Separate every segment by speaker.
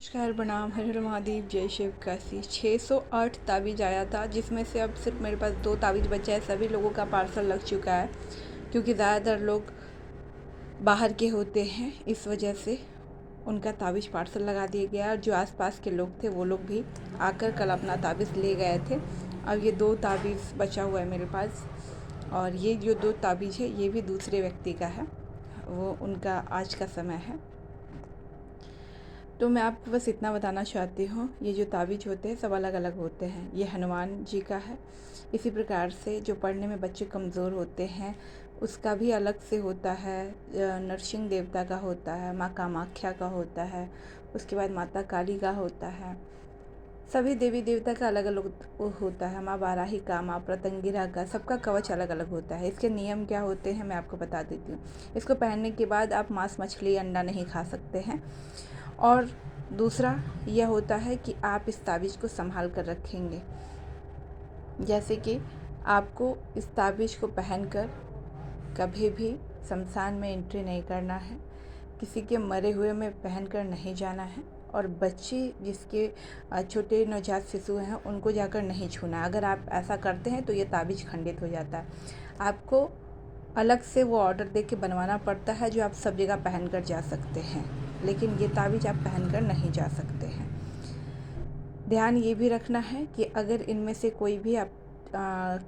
Speaker 1: नमस्कार, प्रणाम, हर हर महादेव, जय शिव काशी। 608 ताबीज़ आया था, जिसमें से अब सिर्फ मेरे पास 2 ताबीज़ बचा है। सभी लोगों का पार्सल लग चुका है, क्योंकि ज़्यादातर लोग बाहर के होते हैं, इस वजह से उनका ताबीज़ पार्सल लगा दिया गया। और जो आसपास के लोग थे वो लोग भी आकर कल अपना ताबीज़ ले गए थे। अब ये 2 ताबीज़ बचा हुआ है मेरे पास, और ये जो 2 ताबीज़ है ये भी दूसरे व्यक्ति का है, वो उनका आज का समय है। तो मैं आपको बस इतना बताना चाहती हूँ, ये जो ताबीज़ होते हैं सब अलग अलग होते हैं। ये हनुमान जी का है। इसी प्रकार से जो पढ़ने में बच्चे कमज़ोर होते हैं उसका भी अलग से होता है। नरसिंह देवता का होता है, माँ कामाख्या का होता है, उसके बाद माता काली का होता है। सभी देवी देवता का अलग अलग होता है। माँ बाराही का, माँ प्रतंगिरा का, सबका कवच अलग अलग होता है। इसके नियम क्या होते हैं मैं आपको बता देती हूँ। इसको पहनने के बाद आप मांस, मछली, अंडा नहीं खा सकते हैं। और दूसरा यह होता है कि आप इस ताबीज़ को संभाल कर रखेंगे। जैसे कि आपको इस ताबीज़ को पहनकर कभी भी शमशान में एंट्री नहीं करना है, किसी के मरे हुए में पहनकर नहीं जाना है, और बच्चे जिसके छोटे नवजात शिशु हैं उनको जाकर नहीं छूना है। अगर आप ऐसा करते हैं तो ये ताबीज़ खंडित हो जाता है। आपको अलग से वो ऑर्डर दे के बनवाना पड़ता है, जो आप सब जगह पहन कर जा सकते हैं, लेकिन ये ताबीज़ आप पहन कर नहीं जा सकते हैं। ध्यान ये भी रखना है कि अगर इनमें से कोई भी आप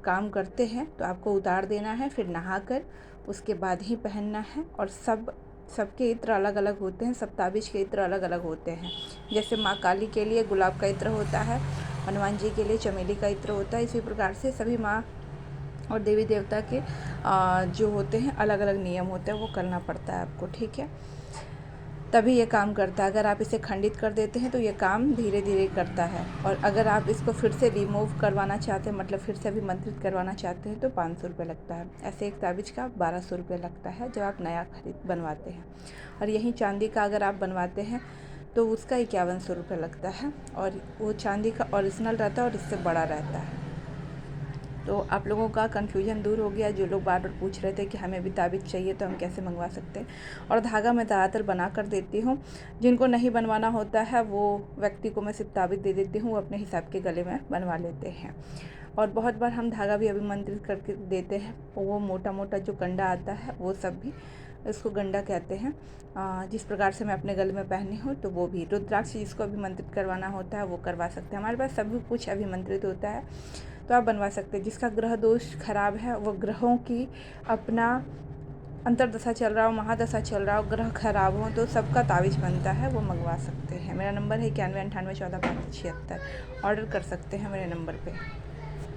Speaker 1: काम करते हैं तो आपको उतार देना है, फिर नहाकर उसके बाद ही पहनना है। और सबके इत्र अलग अलग होते हैं, सब ताबीज़ के इत्र अलग अलग होते हैं। जैसे माँ काली के लिए गुलाब का इत्र होता है, हनुमान जी के लिए चमेली का इत्र होता है। इसी प्रकार से सभी माँ और देवी देवता के जो होते हैं अलग अलग नियम होते हैं, वो करना पड़ता है आपको, ठीक है। तभी ये काम करता है। अगर आप इसे खंडित कर देते हैं तो ये काम धीरे धीरे करता है। और अगर आप इसको फिर से रिमूव करवाना चाहते हैं, मतलब फिर से अभिमंत्रित करवाना चाहते हैं, तो 500 रुपये लगता है। ऐसे एक ताबीज़ का 1200 रुपये लगता है जब आप नया बनवाते हैं। और यहीं चांदी का अगर आप बनवाते हैं तो उसका 5100 रुपये लगता है, और वो चांदी का ओरिजिनल रहता है और इससे बड़ा रहता है। तो आप लोगों का कन्फ्यूजन दूर हो गया। जो लोग बार बार पूछ रहे थे कि हमें भी ताबीज़ चाहिए तो हम कैसे मंगवा सकते हैं। और धागा मैं ज़्यादातर बना कर देती हूँ। जिनको नहीं बनवाना होता है वो व्यक्ति को मैं सिर्फ ताबीज़ दे देती हूँ, वो अपने हिसाब के गले में बनवा लेते हैं। और बहुत बार हम धागा भी अभिमंत्रित करके देते हैं, वो मोटा मोटा जो गंडा आता है वो सब भी, इसको गंडा कहते हैं। जिस प्रकार से मैं अपने गले में पहनी हूँ तो वो भी। रुद्राक्ष जिसको अभिमंत्रित करवाना होता है वो करवा सकते हैं। हमारे पास सभी कुछ अभिमंत्रित होता है, तो आप बनवा सकते हैं। जिसका ग्रह दोष खराब है, वो ग्रहों की अपना अंतरदशा चल रहा हो, महादशा चल रहा हो, ग्रह खराब हो, तो सबका ताबीज़ बनता है, वो मंगवा सकते हैं। मेरा नंबर है 91 98 14 576। ऑर्डर कर सकते हैं मेरे नंबर पे।